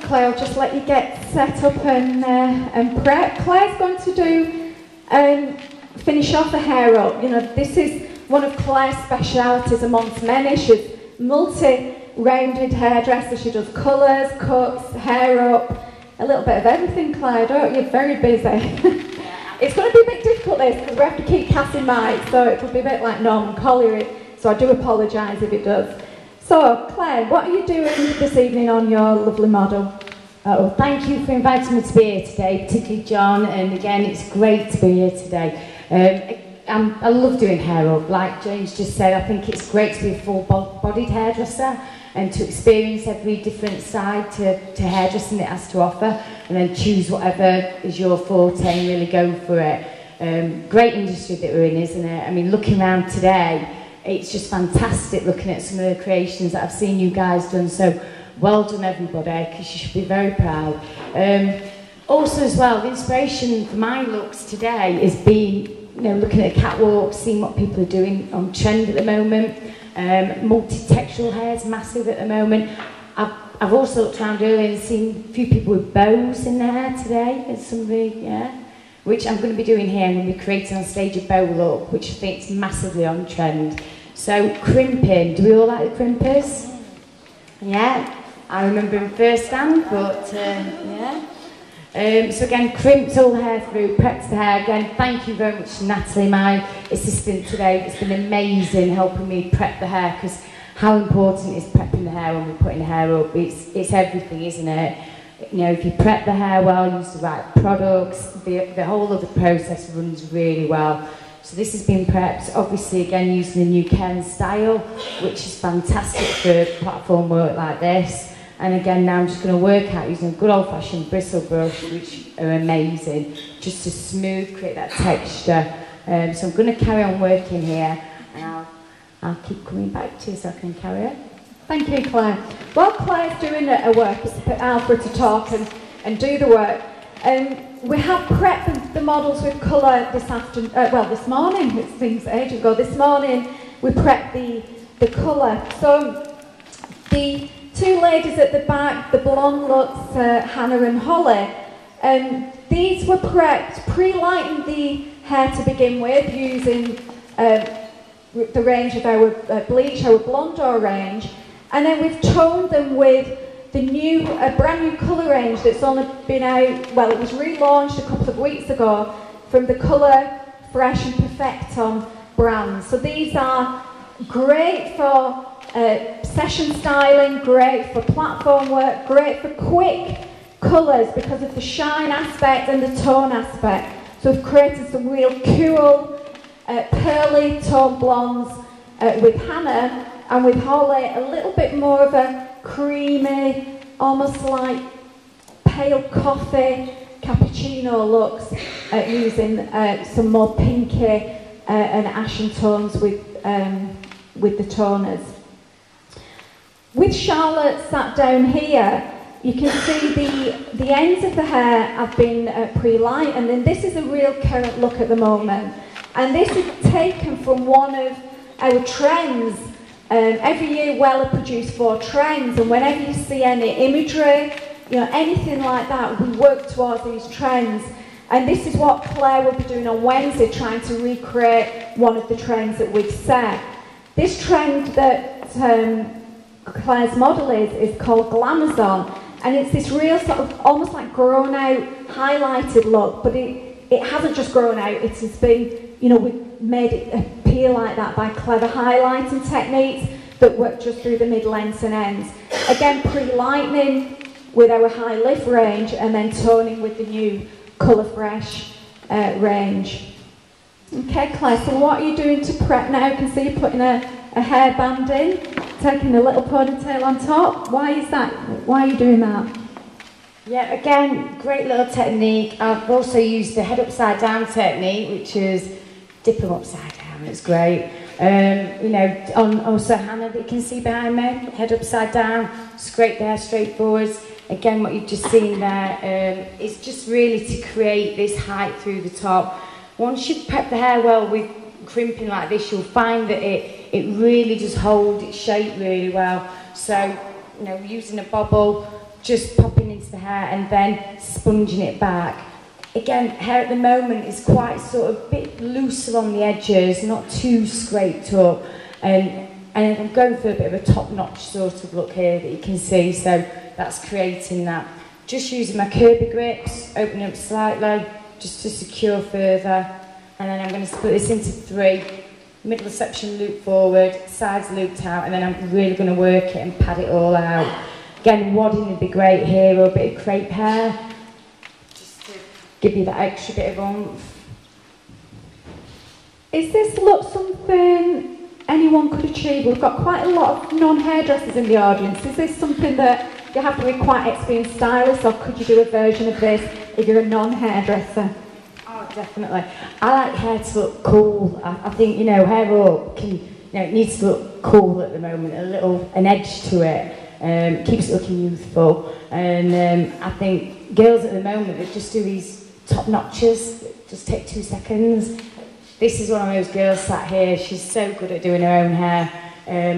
Claire, I'll just let you get set up and prep. Claire's going to do finish off the hair up. You know, this is one of Claire's specialities amongst many. She's multi-rounded hairdresser. She does colours, cuts, hair up, a little bit of everything, Claire, don't you? You're very busy. It's going to be a bit difficult this because we have to keep passing mics, so it'll be a bit like Norman Collier, so I do apologise if it does. So, Claire, what are you doing this evening on your lovely model? Oh, thank you for inviting me to be here today, particularly John, and again, it's great to be here today. I love doing hair up, like James just said. I think it's great to be a full-bodied hairdresser and to experience every different side to hairdressing it has to offer, and then choose whatever is your forte and really go for it. Great industry that we're in, isn't it? I mean, looking around today, it's just fantastic looking at some of the creations that I've seen you guys done, so well done everybody, because you should be very proud. Also as well, the inspiration for my looks today is being, you know, looking at a catwalk, seeing what people are doing on trend at the moment. Multi-textural hair is massive at the moment. I've also looked around earlier and seen a few people with bows in their hair today. There's somebody, yeah, which I'm going to be doing here. I'm going to be creating on stage a bow look, which I think is massively on trend. So crimping, do we all like the crimpers? Yeah, I remember them firsthand, but yeah. So again, crimped all the hair through, prepped the hair. Again, thank you very much to Natalie, my assistant today. It's been amazing helping me prep the hair, because how important is prepping the hair when we're putting the hair up? It's everything, isn't it? You know, if you prep the hair well, use the right products, the whole of the process runs really well. So this has been prepped, obviously again using the new Ken style, which is fantastic for platform work like this. And again, now I'm just going to work out using a good old-fashioned bristle brush, which are amazing, just to smooth, create that texture. So I'm going to carry on working here, and I'll keep coming back to you so I can carry on. Thank you, Claire. While Claire's doing her work, it's for Alfred to talk and do the work. We have prepped the models with colour this afternoon, this morning, it seems ages ago. This morning we prepped the colour. So the two ladies at the back, the blonde looks, Hannah and Holly, these were prepped, pre-lighting the hair to begin with, using the range of our bleach, our Blondeau range, and then we've toned them with the new, brand new colour range that's only been out, well, it was relaunched a couple of weeks ago from the Colour Fresh and Perfecton brand. So these are great for session styling, great for platform work, great for quick colours because of the shine aspect and the tone aspect. So we've created some real cool, pearly tone blondes with Hannah, and with Holly a little bit more of a creamy, almost like pale coffee cappuccino looks, using some more pinky and ashen tones with the toners. With Charlotte sat down here, you can see the ends of the hair have been pre-light, and then this is a real current look at the moment. And this is taken from one of our trends. Every year Wella produce 4 trends, and whenever you see any imagery, you know, anything like that, we work towards these trends. And this is what Claire will be doing on Wednesday, trying to recreate one of the trends that we've set. This trend that Claire's model is called Glamazon, and it's this real sort of almost like grown out, highlighted look, but it hasn't just grown out, it has been, you know, we've made it appear like that by clever highlighting techniques that work just through the mid-lengths and ends. Again, pre-lightening with our high lift range, and then toning with the new Colour Fresh range. Okay, Claire, so what are you doing to prep now? I can see you're putting a hairband in, taking a little ponytail on top. Why is that? Why are you doing that? Yeah, again, great little technique. I've also used the head upside down technique, which is dip them upside down. It's great. You know, on also Hannah that you can see behind me, head upside down, scrape the hair straight forwards. Again, what you've just seen there, it's just really to create this height through the top. Once you prep the hair well with crimping like this, you'll find that it really does hold its shape really well. So, you know, using a bobble, just popping into the hair and then sponging it back. Again, hair at the moment is quite sort of a bit looser on the edges, not too scraped up, and I'm going for a bit of a top-notch sort of look here that you can see, so that's creating that. Just using my curvy grips, opening up slightly, just to secure further, and then I'm going to split this into 3. Middle section loop forward, sides looped out, and then I'm really going to work it and pad it all out. Again, wadding would be great here, or a bit of crepe hair, just to give you that extra bit of oomph. Is this look something anyone could achieve? We've got quite a lot of non-hairdressers in the audience. Is this something that you have to be quite experienced stylist, or could you do a version of this if you're a non-hairdresser? Oh, definitely. I like hair to look cool. I think, you know, hair up can, you know, it needs to look cool at the moment, an edge to it. Keeps it looking youthful. And I think girls at the moment that just do these top notches, that just take 2 seconds. This is one of those girls sat here, she's so good at doing her own hair,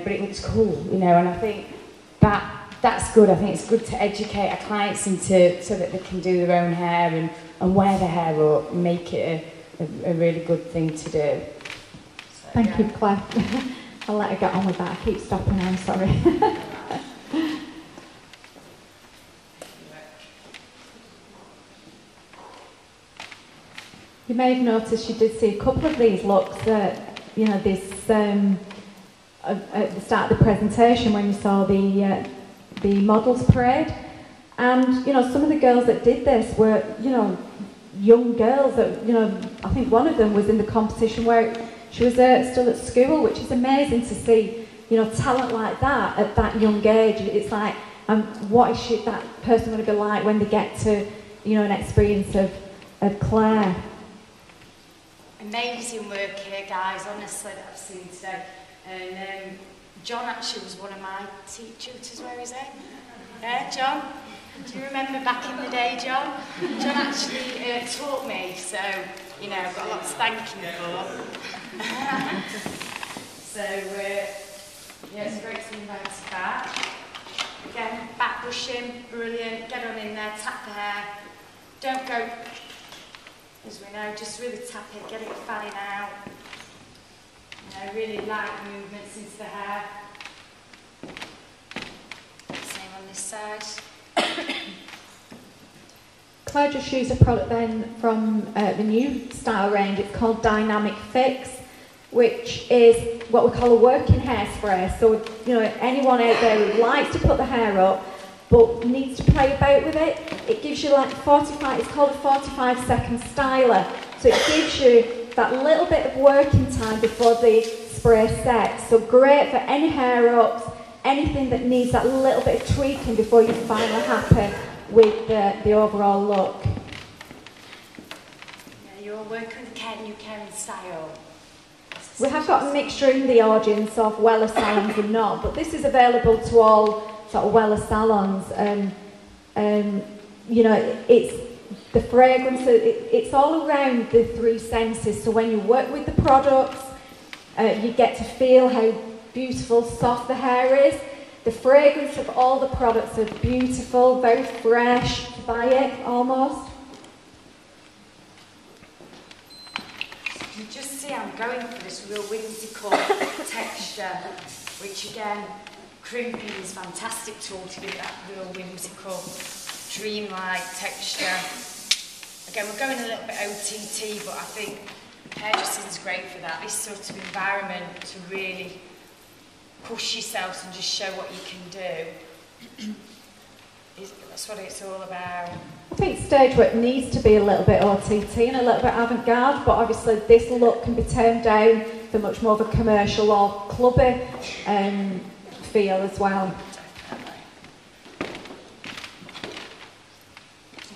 but it looks cool, you know, and I think that's good. I think it's good to educate our clients into so that they can do their own hair and wear their hair up and make it a really good thing to do. So, Thank you, Claire. I'll let her get on with that. I keep stopping her, I'm sorry. You may have noticed you did see a couple of these looks at, you know, this at the start of the presentation when you saw the models parade, and you know, some of the girls that did this were, you know, young girls that, you know, I think one of them was in the competition where she was still at school, which is amazing to see, you know, talent like that at that young age. It's like, what is that person going to be like when they get to, you know, an experience of Claire? Amazing work here, guys, honestly, that I've seen today. And John actually was one of my tutors. Where is he? Yeah, John? Do you remember back in the day, John? John actually taught me, so, you know, I've got a lot to thank him for. So, yeah, it's great to be invited back. Again, back brushing, brilliant. Get on in there, tap the hair. Don't go, as we know, just really tap it, get it fanning out. You know, really light movements into the hair. Same on this side. Claire just used a product then from the new style range. It's called Dynamic Fix, which is what we call a working hairspray. So, you know, anyone out there who likes to put the hair up but needs to play about with it, it gives you like 45, it's called a 45-second styler. So it gives you that little bit of working time before the spray sets. So great for any hair ups, anything that needs that little bit of tweaking before you're finally happy with the overall look. Yeah, you're working with new caring style. We have got a mixture in the audience of Weller salons and not, but this is available to all sort of Weller salons. You know, it's the fragrance, it's all around the 3 senses. So when you work with the products, you get to feel how beautiful, soft the hair is. The fragrance of all the products are beautiful, very fresh, buy it almost. You just see I'm going for this real whimsical texture, which again, crimping is a fantastic tool to give it that real whimsical, dreamlike texture. Again, we're going a little bit OTT, but I think hairdressing is great for that. This sort of environment to really push yourself and just show what you can do. That's what it's all about. I think stage work needs to be a little bit OTT and a little bit avant-garde, but obviously this look can be turned down for much more of a commercial or clubby feel as well.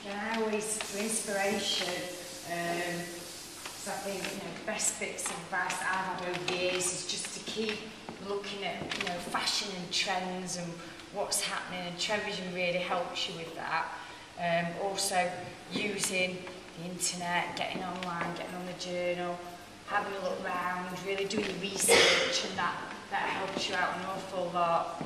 Again, I always, for inspiration, so I think, you know, the best bits of advice that I've had over the years is just to keep looking at, you know, fashion and trends and what's happening, and television really helps you with that. Also using the internet, getting online, getting on the journal, having a look round, really doing the research, and that helps you out an awful lot.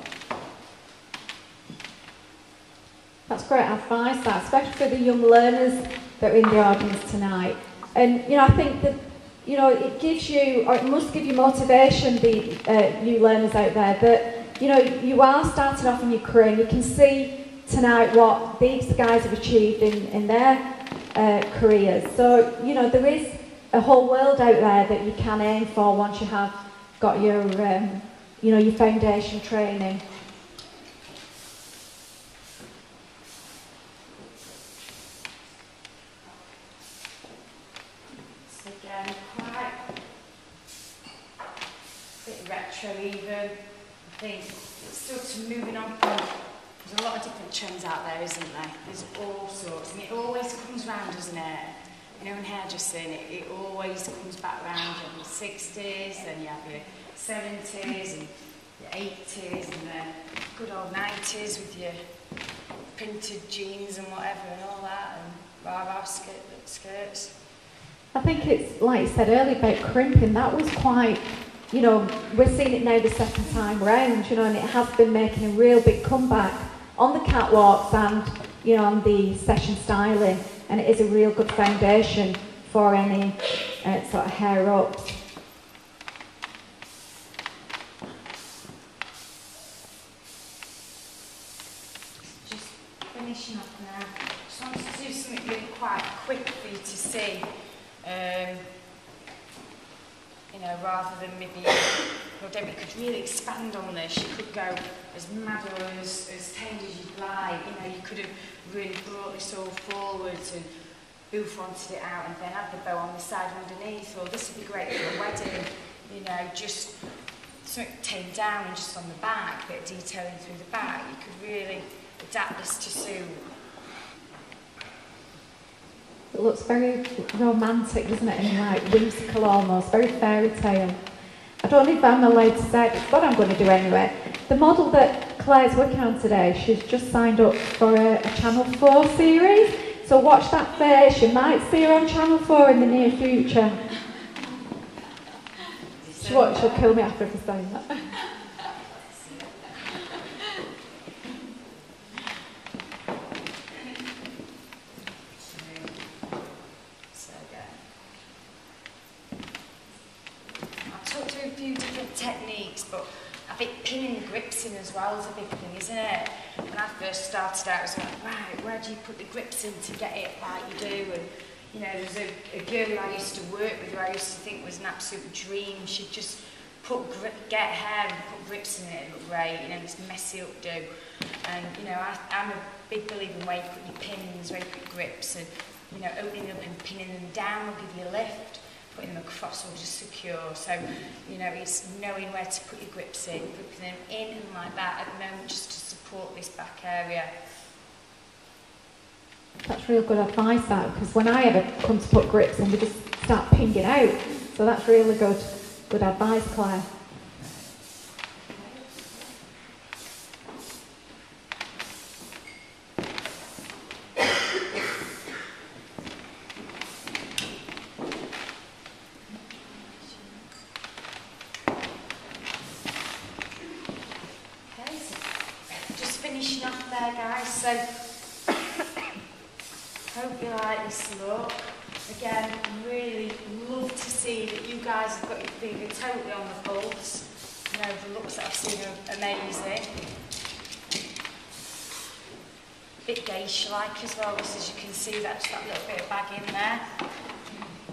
That's great advice, that, especially for the young learners that are in the audience tonight. And, you know, I think that, you know, it gives you, or it must give you motivation, the new learners out there, that, you know, you are starting off in your career and you can see tonight what these guys have achieved in their careers. So, you know, there is a whole world out there that you can aim for once you have got your, you know, your foundation training. So again, quite a bit retro even. I think it's sort of moving on from, there's a lot of different trends out there, isn't there? There's all sorts, and it always comes round, doesn't it? You know, in hairdressing, it always comes back round. You have your 60s, then you have your 70s, and your 80s, and then good old 90s with your printed jeans and whatever and all that, and rah-rah skirts. I think it's, like you said earlier about crimping, that was quite, you know, we're seeing it now the second time round, you know, and it has been making a real big comeback on the catwalks and, you know, on the session styling, and it is a real good foundation for any sort of hair ups. Just finishing up now. Just wanted to do something really quite quick for you to see. You know, rather than maybe, well, Debbie could really expand on this. You could go as mad or as tame as you'd like. You know, you could have really brought this all forwards and bouffronted it out and then add the bow on the side underneath. Or this would be great for a wedding. You know, just something tamed down and just on the back, a bit of detailing through the back. You could really adapt this to suit. It looks very romantic, doesn't it, and like whimsical almost, very fairy tale. I don't know if I'm allowed to say it, but I'm going to do anyway. The model that Claire's working on today, she's just signed up for a Channel 4 series, so watch that face, you might see her on Channel 4 in the near future. She'll kill me after for saying that. Techniques, but I think pinning the grips in as well is a big thing, isn't it? When I first started out, I was like, right, where do you put the grips in to get it like you do? And you know, there's a girl who I used to work with who I used to think was an absolute dream. She'd just get hair and put grips in it and look great, you know, this messy updo. And you know, I'm a big believer in where you put your pins, where you put your grips, and you know, opening them up and pinning them down will give you a lift. Putting them across will just secure. So, you know, it's knowing where to put your grips in, putting them in and like that at the moment just to support this back area. That's real good advice, that, because when I ever come to put grips in, we just start pinging out. So that's really good advice, Claire. Finishing off there, guys, so hope you like this look. Again, really love to see that you guys have got your finger totally on the pulse. You know, the looks that I've seen are amazing. Bit geisha-like as well, just as you can see, that's that little bit of bag in there.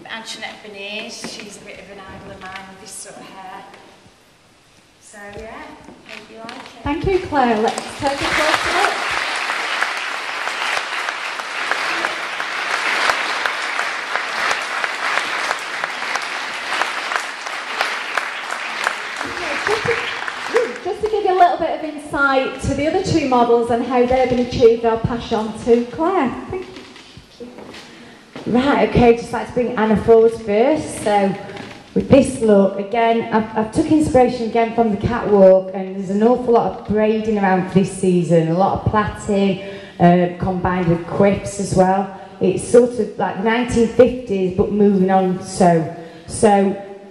Antoinette Beniers, she's a bit of an idol of mine with this sort of hair. So yeah, hope you like it. Thank you, Claire. Let's take a closer look. Just to give you a little bit of insight to the other two models and how they've been achieved, I'll pass on to Claire. Thank you. Right, okay, just like to bring Anna forward first. So, with this look, again, I've took inspiration again from the catwalk, and there's an awful lot of braiding around for this season, a lot of plaiting, combined with quips as well. It's sort of like 1950s, but moving on so.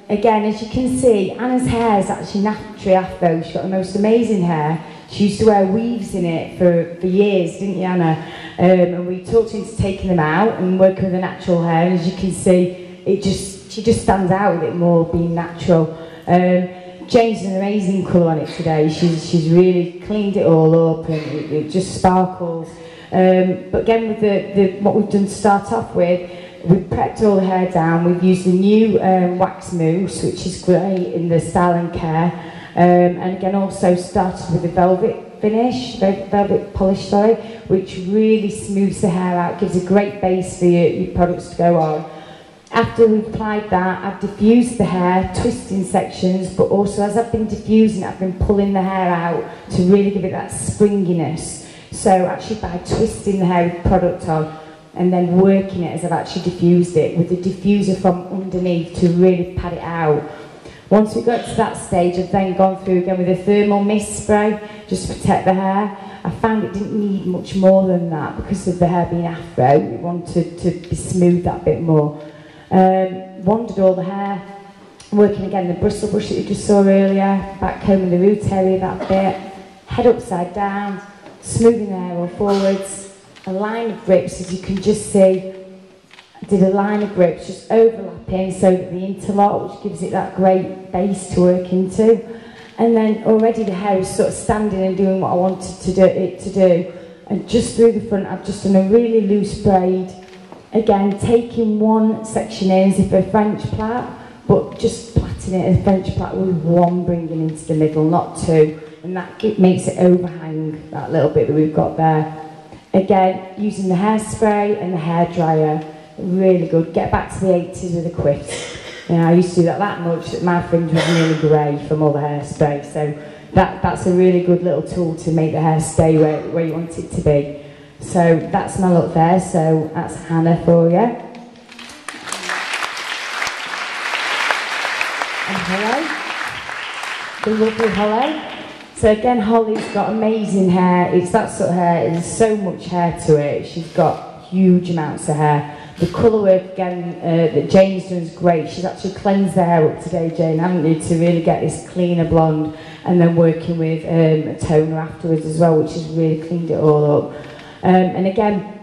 Again, as you can see, Anna's hair is actually naturally afro. She's got the most amazing hair. She used to wear weaves in it for years, didn't you, Anna? And we talked into taking them out and working with the natural hair, and as you can see, she just stands out with it more being natural. Jane's an amazing colour on it today. She's really cleaned it all up and it just sparkles. But again, with what we've done to start off with, we've prepped all the hair down. We've used the new wax mousse, which is great in the style and care. And again, also started with the velvet finish, velvet polish, sorry, which really smooths the hair out, gives a great base for your products to go on. After we've applied that, I've diffused the hair, twisting sections, but also as I've been diffusing, I've been pulling the hair out to really give it that springiness. So actually by twisting the hair with product on and then working it as I've actually diffused it with the diffuser from underneath to really pad it out. Once we got to that stage, I've then gone through again with a thermal mist spray just to protect the hair. I found it didn't need much more than that because of the hair being afro. We wanted to be smooth that bit more. Wandered all the hair, working again the bristle brush that you just saw earlier, back combing the root area that bit, head upside down, smoothing the hair all forwards, a line of grips as you can just see. I did a line of grips just overlapping so that the interlock, which gives it that great base to work into, and then already the hair is sort of standing and doing what I wanted it to do. And just through the front I've just done a really loose braid. Again, taking one section in as if a French plait, but just plaiting it as a French plait with one bringing into the middle, not two. And that makes it overhang, that little bit that we've got there. Again, using the hairspray and the hairdryer, really good. Get back to the 80s with a quiff. You know, I used to do that much that my fringe was nearly grey from all the hairspray. So that's a really good little tool to make the hair stay where you want it to be. So that's my look there, so that's Hannah for you. And Holly, the lovely Holly. So again, Holly's got amazing hair. It's that sort of hair, there's so much hair to it. She's got huge amounts of hair. The colour work again that Jane's done is great. She's actually cleansed the hair up today, Jane, haven't you, to really get this cleaner blonde, and then working with a toner afterwards as well, which has really cleaned it all up. And again,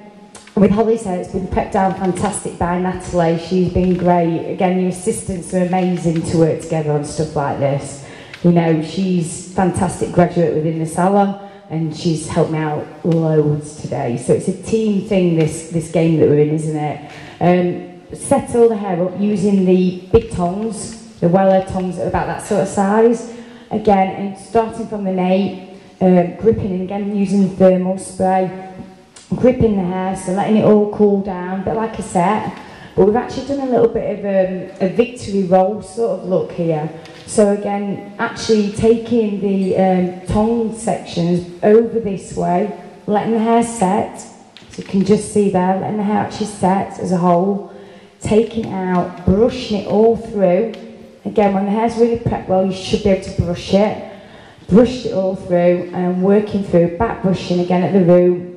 with Holly's hair, it's been prepped down fantastic by Natalie. She's been great. Again, your assistants are amazing to work together on stuff like this. You know, she's a fantastic graduate within the salon, and she's helped me out loads today. So it's a team thing, this game that we're in, isn't it? Set all the hair up using the big tongs, the Weller tongs that are about that sort of size. Again, and starting from the nape, gripping, and again using the thermal spray. Gripping the hair, so letting it all cool down, a bit like a set. But we've actually done a little bit of a victory roll sort of look here. So again, actually taking the tongue sections over this way, letting the hair set, so you can just see there, letting the hair actually set as a whole, taking it out, brushing it all through. Again, when the hair's really prepped well, you should be able to brush it. Brushed it all through, and working through, back brushing again at the root,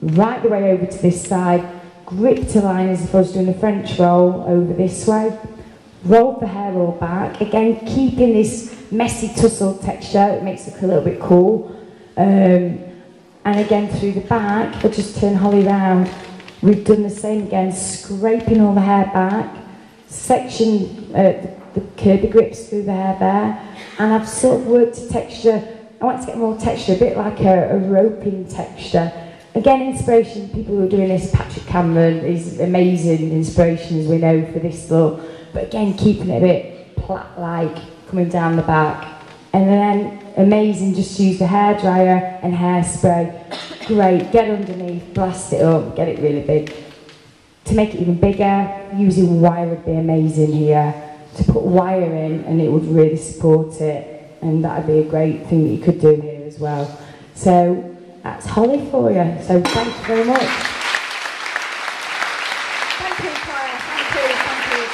right the way over to this side, gripped a line as if I was doing a French roll over this way, rolled the hair all back, again keeping this messy tussle texture, it makes it look a little bit cool, and again through the back, I'll just turn Holly round, we've done the same again, scraping all the hair back, section the curvy grips through the hair there, and I've sort of worked a texture, I want to get more texture, a bit like a roping texture. Again, inspiration, people who are doing this, Patrick Cameron is amazing inspiration, as we know, for this look. But again, keeping it a bit plait-like, coming down the back. And then, amazing, just use the hairdryer and hairspray. Great, get underneath, blast it up, get it really big. To make it even bigger, using wire would be amazing here. To put wire in, and it would really support it. And that would be a great thing that you could do here as well. So, that's Holly for you, so thank you very much. Thank you, Claire, thank you.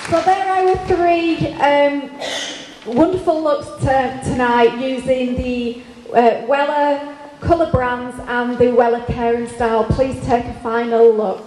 So there are three wonderful looks tonight using the Weller colour brands and the Weller Care and Style. Please take a final look.